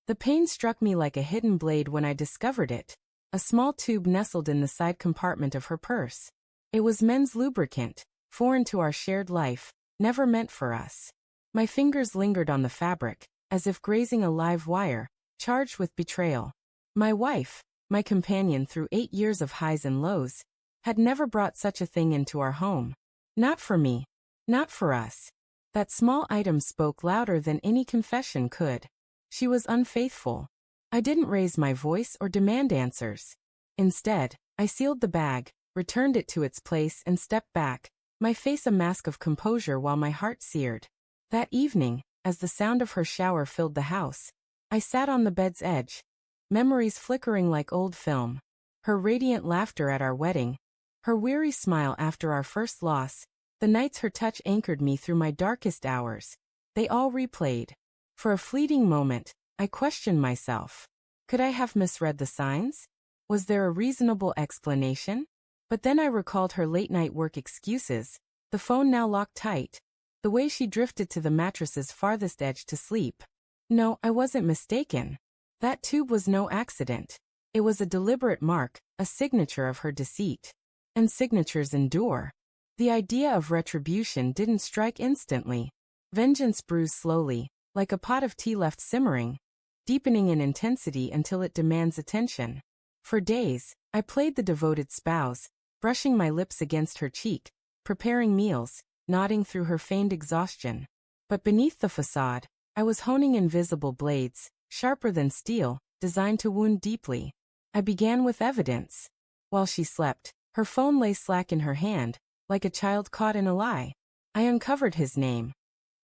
The pain struck me like a hidden blade when I discovered it. A small tube nestled in the side compartment of her purse. It was men's lubricant, foreign to our shared life, never meant for us. My fingers lingered on the fabric, as if grazing a live wire, charged with betrayal. My wife, my companion through 8 years of highs and lows, had never brought such a thing into our home. Not for me. Not for us. That small item spoke louder than any confession could. She was unfaithful. I didn't raise my voice or demand answers. Instead, I sealed the bag, returned it to its place and stepped back, my face a mask of composure while my heart seared. That evening, as the sound of her shower filled the house, I sat on the bed's edge, memories flickering like old film. Her radiant laughter at our wedding, her weary smile after our first loss, the nights her touch anchored me through my darkest hours. They all replayed. For a fleeting moment, I questioned myself. Could I have misread the signs? Was there a reasonable explanation? But then I recalled her late-night work excuses, the phone now locked tight, the way she drifted to the mattress's farthest edge to sleep. No, I wasn't mistaken. That tube was no accident. It was a deliberate mark, a signature of her deceit. And signatures endure. The idea of retribution didn't strike instantly. Vengeance brews slowly, like a pot of tea left simmering, deepening in intensity until it demands attention. For days, I played the devoted spouse, brushing my lips against her cheek, preparing meals, nodding through her feigned exhaustion. But beneath the facade, I was honing invisible blades, sharper than steel, designed to wound deeply. I began with evidence. While she slept, her phone lay slack in her hand, like a child caught in a lie. I uncovered his name.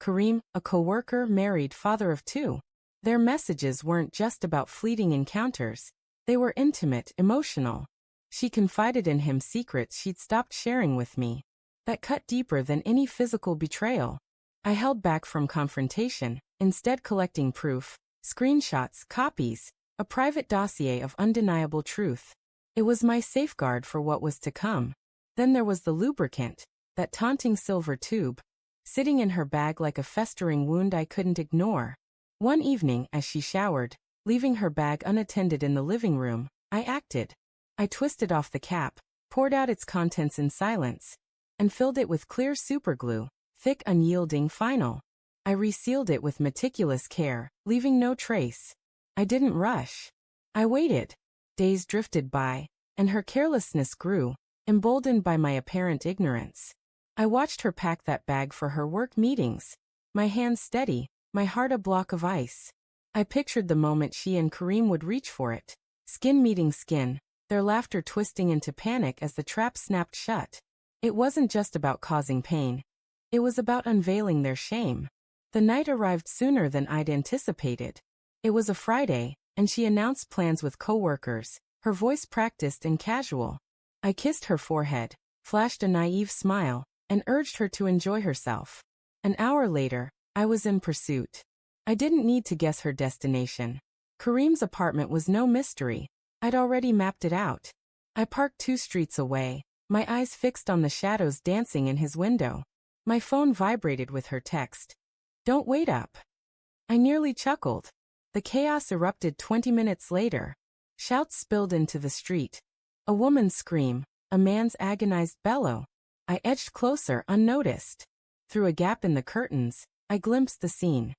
Kareem, a coworker, married, father of 2. Their messages weren't just about fleeting encounters. They were intimate, emotional. She confided in him secrets she'd stopped sharing with me, that cut deeper than any physical betrayal. I held back from confrontation, instead collecting proof, screenshots, copies, a private dossier of undeniable truth. It was my safeguard for what was to come. Then there was the lubricant, that taunting silver tube, sitting in her bag like a festering wound I couldn't ignore. One evening, as she showered, leaving her bag unattended in the living room, I acted. I twisted off the cap, poured out its contents in silence, and filled it with clear superglue, thick, unyielding, final. I resealed it with meticulous care, leaving no trace. I didn't rush. I waited. Days drifted by, and her carelessness grew, emboldened by my apparent ignorance. I watched her pack that bag for her work meetings, my hands steady, my heart a block of ice. I pictured the moment she and Kareem would reach for it, skin meeting skin, their laughter twisting into panic as the trap snapped shut. It wasn't just about causing pain. It was about unveiling their shame. The night arrived sooner than I'd anticipated. It was a Friday, and she announced plans with coworkers, her voice practiced and casual. I kissed her forehead, flashed a naive smile, and urged her to enjoy herself. An hour later, I was in pursuit. I didn't need to guess her destination. Kareem's apartment was no mystery. I'd already mapped it out. I parked 2 streets away, my eyes fixed on the shadows dancing in his window. My phone vibrated with her text. "Don't wait up." I nearly chuckled. The chaos erupted 20 minutes later. Shouts spilled into the street. A woman's scream, a man's agonized bellow. I edged closer unnoticed. Through a gap in the curtains, I glimpsed the scene.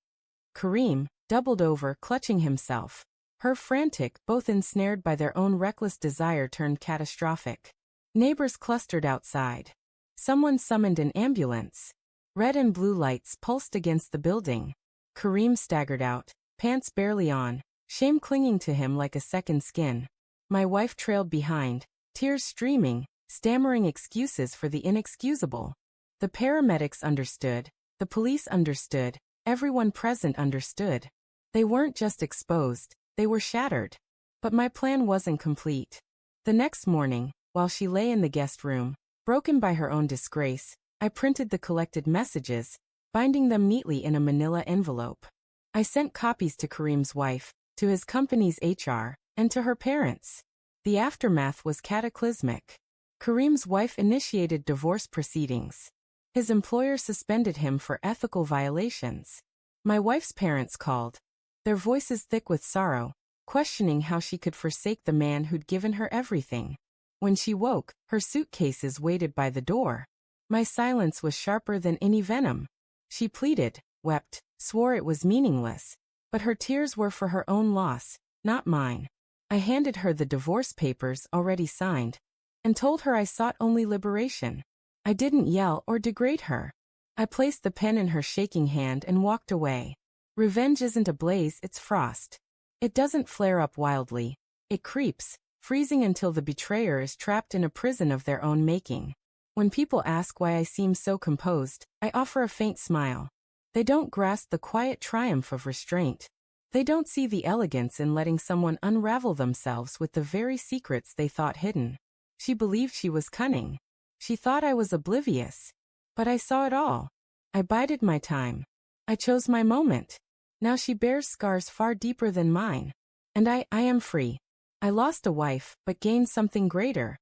Kareem, doubled over, clutching himself. Her frantic, both ensnared by their own reckless desire turned catastrophic. Neighbors clustered outside. Someone summoned an ambulance. Red and blue lights pulsed against the building. Kareem staggered out, pants barely on, shame clinging to him like a second skin. My wife trailed behind, tears streaming, stammering excuses for the inexcusable. The paramedics understood, the police understood, everyone present understood. They weren't just exposed, they were shattered. But my plan wasn't complete. The next morning, while she lay in the guest room, broken by her own disgrace, I printed the collected messages, binding them neatly in a manila envelope. I sent copies to Kareem's wife, to his company's HR, and to her parents. The aftermath was cataclysmic. Kareem's wife initiated divorce proceedings. His employer suspended him for ethical violations. My wife's parents called. their voices thick with sorrow, questioning how she could forsake the man who'd given her everything. When she woke, her suitcases waited by the door. My silence was sharper than any venom. She pleaded, wept, swore it was meaningless. But her tears were for her own loss, not mine. I handed her the divorce papers already signed, and told her I sought only liberation. I didn't yell or degrade her. I placed the pen in her shaking hand and walked away. Revenge isn't a blaze, it's frost. It doesn't flare up wildly. It creeps, freezing until the betrayer is trapped in a prison of their own making. When people ask why I seem so composed, I offer a faint smile. They don't grasp the quiet triumph of restraint. They don't see the elegance in letting someone unravel themselves with the very secrets they thought hidden. She believed she was cunning. She thought I was oblivious. But I saw it all. I bided my time. I chose my moment. Now she bears scars far deeper than mine. And I am free. I lost a wife, but gained something greater.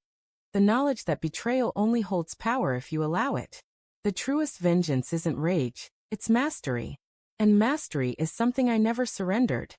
The knowledge that betrayal only holds power if you allow it. The truest vengeance isn't rage, it's mastery. And mastery is something I never surrendered.